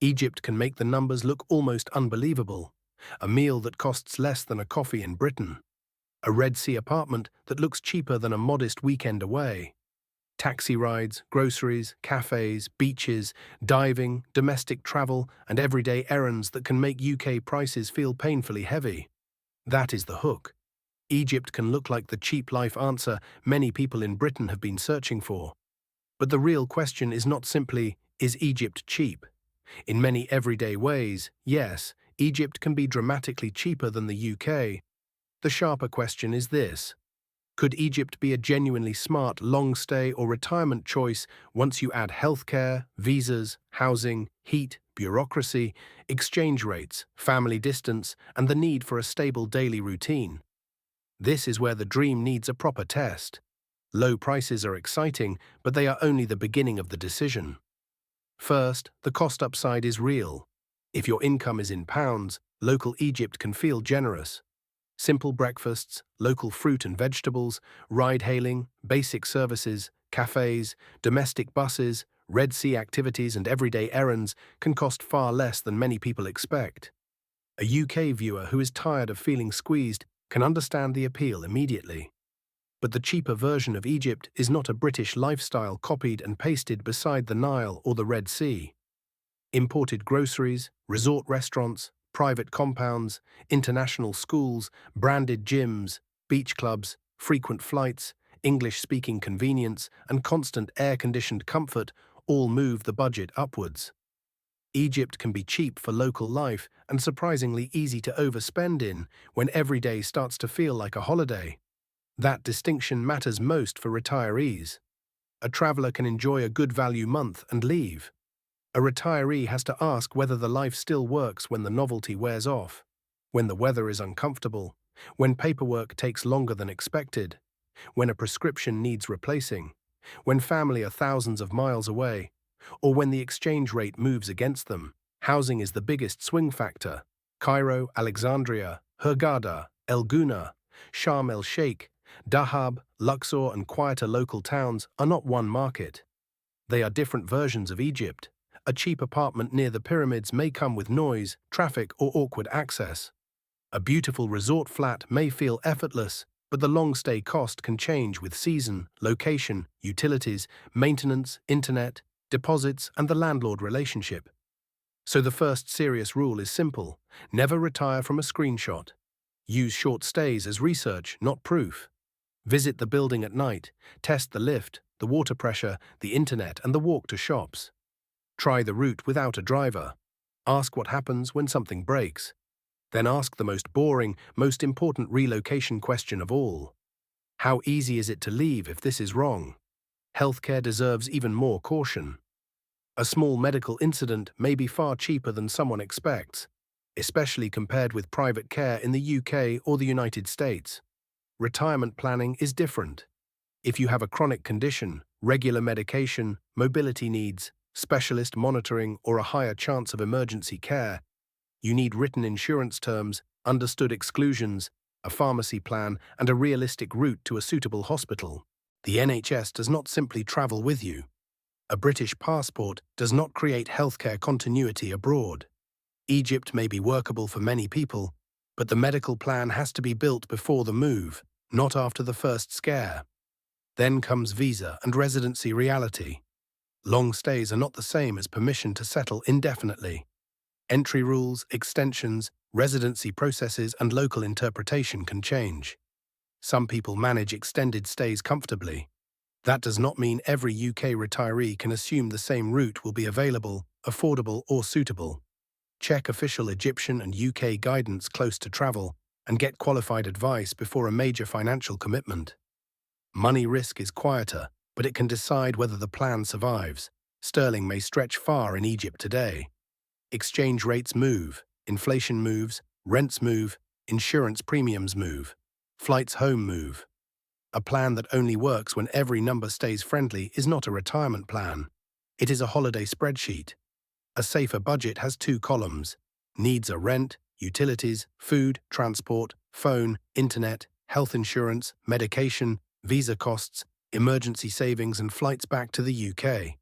Egypt can make the numbers look almost unbelievable. A meal that costs less than a coffee in Britain. A Red Sea apartment that looks cheaper than a modest weekend away. Taxi rides, groceries, cafes, beaches, diving, domestic travel, and everyday errands that can make UK prices feel painfully heavy. That is the hook. Egypt can look like the cheap life answer many people in Britain have been searching for. But the real question is not simply, is Egypt cheap? In many everyday ways, yes, Egypt can be dramatically cheaper than the UK. The sharper question is this: could Egypt be a genuinely smart long-stay or retirement choice once you add healthcare, visas, housing, heat, bureaucracy, exchange rates, family distance, and the need for a stable daily routine? This is where the dream needs a proper test. Low prices are exciting, but they are only the beginning of the decision. First, the cost upside is real. If your income is in pounds, local Egypt can feel generous. Simple breakfasts, local fruit and vegetables, ride-hailing, basic services, cafes, domestic buses, Red Sea activities and everyday errands can cost far less than many people expect. A UK viewer who is tired of feeling squeezed can understand the appeal immediately. But the cheaper version of Egypt is not a British lifestyle copied and pasted beside the Nile or the Red Sea. Imported groceries, resort restaurants, private compounds, international schools, branded gyms, beach clubs, frequent flights, English-speaking convenience, and constant air-conditioned comfort all move the budget upwards. Egypt can be cheap for local life and surprisingly easy to overspend in when every day starts to feel like a holiday. That distinction matters most for retirees. A traveler can enjoy a good value month and leave. A retiree has to ask whether the life still works when the novelty wears off, when the weather is uncomfortable, when paperwork takes longer than expected, when a prescription needs replacing, when family are thousands of miles away, or when the exchange rate moves against them. Housing is the biggest swing factor. Cairo, Alexandria, Hurghada, El Gouna, Sharm el-Sheikh, Dahab, Luxor, and quieter local towns are not one market. They are different versions of Egypt. A cheap apartment near the pyramids may come with noise, traffic, or awkward access. A beautiful resort flat may feel effortless, but the long-stay cost can change with season, location, utilities, maintenance, internet, deposits, and the landlord relationship. So the first serious rule is simple: never retire from a screenshot. Use short stays as research, not proof. Visit the building at night, test the lift, the water pressure, the internet, and the walk to shops. Try the route without a driver. Ask what happens when something breaks. Then ask the most boring, most important relocation question of all. How easy is it to leave if this is wrong? Healthcare deserves even more caution. A small medical incident may be far cheaper than someone expects, especially compared with private care in the UK or the United States. Retirement planning is different. If you have a chronic condition, regular medication, mobility needs, specialist monitoring, or a higher chance of emergency care, you need written insurance terms, understood exclusions, a pharmacy plan, and a realistic route to a suitable hospital. The NHS does not simply travel with you. A British passport does not create healthcare continuity abroad. Egypt may be workable for many people, but the medical plan has to be built before the move, not after the first scare. Then comes visa and residency reality. Long stays are not the same as permission to settle indefinitely. Entry rules, extensions, residency processes, and local interpretation can change. Some people manage extended stays comfortably. That does not mean every UK retiree can assume the same route will be available, affordable, or suitable. Check official Egyptian and UK guidance close to travel and get qualified advice before a major financial commitment. Money risk is quieter, but it can decide whether the plan survives. Sterling may stretch far in Egypt today. Exchange rates move, inflation moves, rents move, insurance premiums move, flights home move. A plan that only works when every number stays friendly is not a retirement plan. It is a holiday spreadsheet. A safer budget has two columns. Needs are rent, utilities, food, transport, phone, internet, health insurance, medication, visa costs, emergency savings, and flights back to the UK.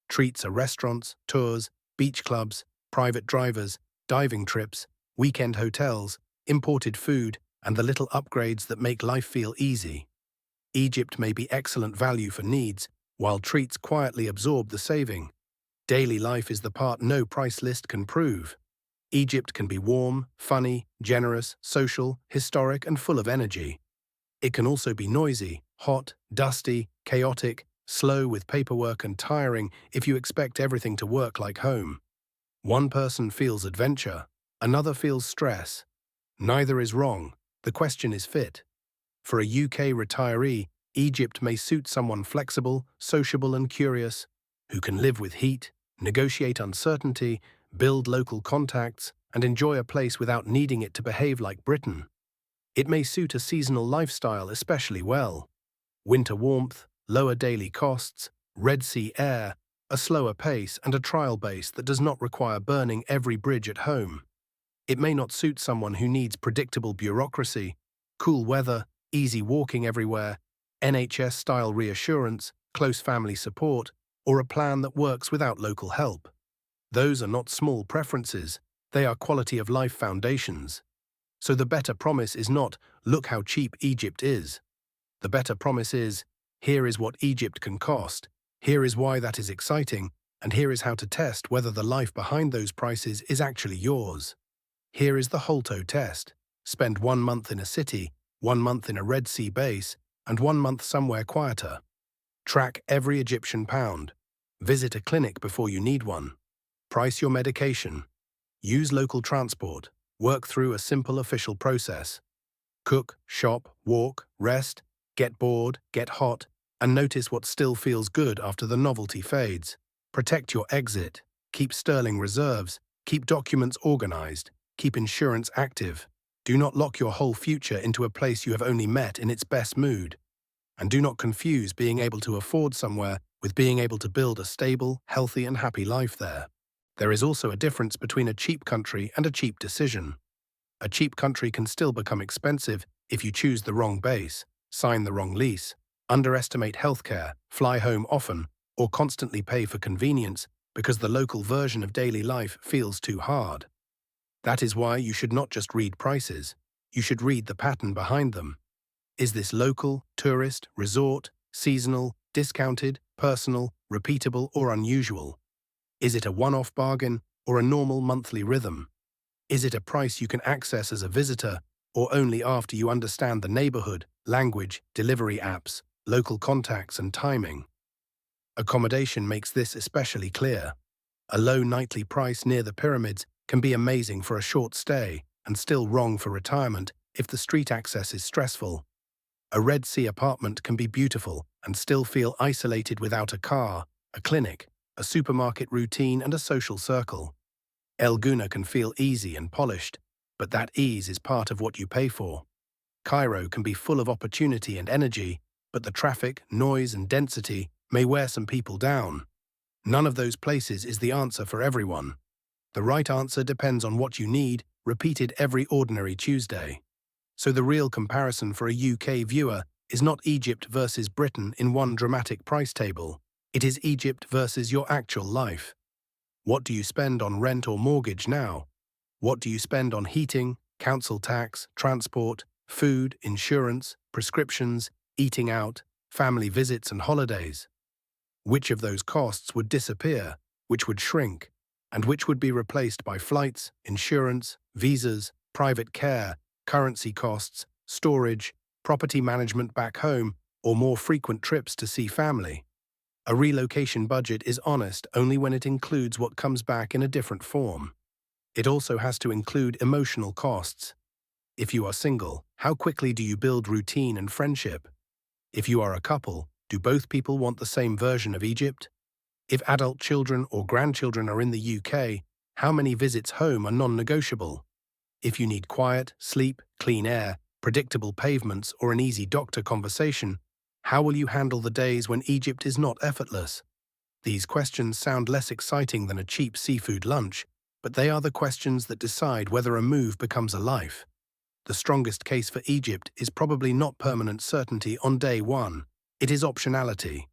Treats are restaurants, tours, beach clubs, private drivers, diving trips, weekend hotels, imported food, and the little upgrades that make life feel easy. Egypt may be excellent value for needs, while treats quietly absorb the saving. Daily life is the part no price list can prove. Egypt can be warm, funny, generous, social, historic, and full of energy. It can also be noisy, hot, dusty, chaotic, slow with paperwork and tiring if you expect everything to work like home. One person feels adventure, another feels stress. Neither is wrong, the question is fit. For a UK retiree, Egypt may suit someone flexible, sociable and curious, who can live with heat, negotiate uncertainty, build local contacts, and enjoy a place without needing it to behave like Britain. It may suit a seasonal lifestyle especially well. Winter warmth, lower daily costs, Red Sea air, a slower pace and a trial base that does not require burning every bridge at home. It may not suit someone who needs predictable bureaucracy, cool weather, easy walking everywhere, NHS-style reassurance, close family support, or a plan that works without local help. Those are not small preferences, they are quality of life foundations. So the better promise is not, look how cheap Egypt is. The better promise is, here is what Egypt can cost, here is why that is exciting, and here is how to test whether the life behind those prices is actually yours. Here is the HOLTO test. Spend 1 month in a city, 1 month in a Red Sea base, and 1 month somewhere quieter. Track every Egyptian pound. Visit a clinic before you need one. Price your medication. Use local transport. Work through a simple official process. Cook, shop, walk, rest, get bored, get hot, and notice what still feels good after the novelty fades. Protect your exit. Keep sterling reserves. Keep documents organized. Keep insurance active. Do not lock your whole future into a place you have only met in its best mood. And do not confuse being able to afford somewhere with being able to build a stable, healthy and happy life there. There is also a difference between a cheap country and a cheap decision. A cheap country can still become expensive if you choose the wrong base, sign the wrong lease, underestimate healthcare, fly home often, or constantly pay for convenience because the local version of daily life feels too hard. That is why you should not just read prices, you should read the pattern behind them. Is this local, tourist, resort, seasonal, discounted, personal, repeatable or unusual? Is it a one-off bargain or a normal monthly rhythm? Is it a price you can access as a visitor or only after you understand the neighborhood, language, delivery apps, local contacts and timing? Accommodation makes this especially clear. A low nightly price near the pyramids can be amazing for a short stay and still wrong for retirement if the street access is stressful. A Red Sea apartment can be beautiful and still feel isolated without a car, a clinic, a supermarket routine and a social circle. El Guna can feel easy and polished, but that ease is part of what you pay for. Cairo can be full of opportunity and energy, but the traffic, noise and density may wear some people down. None of those places is the answer for everyone. The right answer depends on what you need, repeated every ordinary Tuesday. So the real comparison for a UK viewer is not Egypt versus Britain in one dramatic price table. It is Egypt versus your actual life. What do you spend on rent or mortgage now? What do you spend on heating, council tax, transport, food, insurance, prescriptions, eating out, family visits and holidays? Which of those costs would disappear, which would shrink, and which would be replaced by flights, insurance, visas, private care, currency costs, storage, property management back home, or more frequent trips to see family? A relocation budget is honest only when it includes what comes back in a different form. It also has to include emotional costs. If you are single, how quickly do you build routine and friendship? If you are a couple, do both people want the same version of Egypt? If adult children or grandchildren are in the UK, how many visits home are non-negotiable? If you need quiet, sleep, clean air, predictable pavements, or an easy doctor conversation, how will you handle the days when Egypt is not effortless? These questions sound less exciting than a cheap seafood lunch, but they are the questions that decide whether a move becomes a life. The strongest case for Egypt is probably not permanent certainty on day one. It is optionality.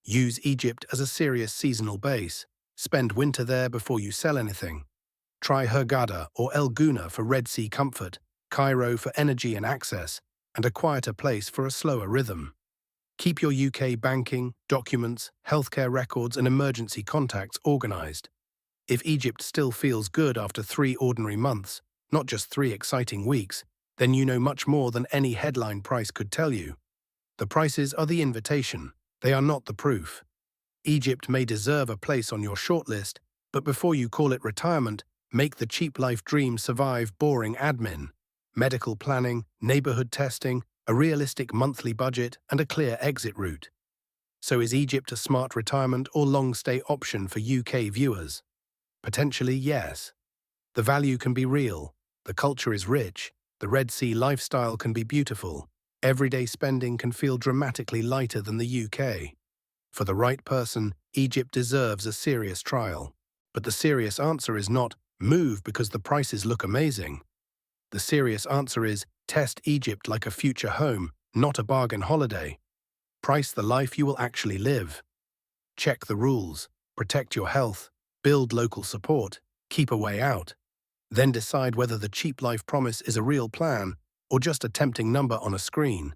Use Egypt as a serious seasonal base. Spend winter there before you sell anything. Try Hurghada or El Guna for Red Sea comfort, Cairo for energy and access, and a quieter place for a slower rhythm. Keep your UK banking, documents, healthcare records and emergency contacts organized. If Egypt still feels good after 3 ordinary months, not just 3 exciting weeks, then you know much more than any headline price could tell you. The prices are the invitation, they are not the proof. Egypt may deserve a place on your shortlist, but before you call it retirement, make the cheap life dream survive boring admin, medical planning, neighborhood testing, a realistic monthly budget, and a clear exit route. So is Egypt a smart retirement or long-stay option for UK viewers? Potentially, yes. The value can be real, the culture is rich, the Red Sea lifestyle can be beautiful, everyday spending can feel dramatically lighter than the UK. For the right person, Egypt deserves a serious trial. But the serious answer is not, move because the prices look amazing. The serious answer is, test Egypt like a future home, not a bargain holiday. Price the life you will actually live. Check the rules, protect your health, build local support, keep a way out. Then decide whether the cheap life promise is a real plan or just a tempting number on a screen.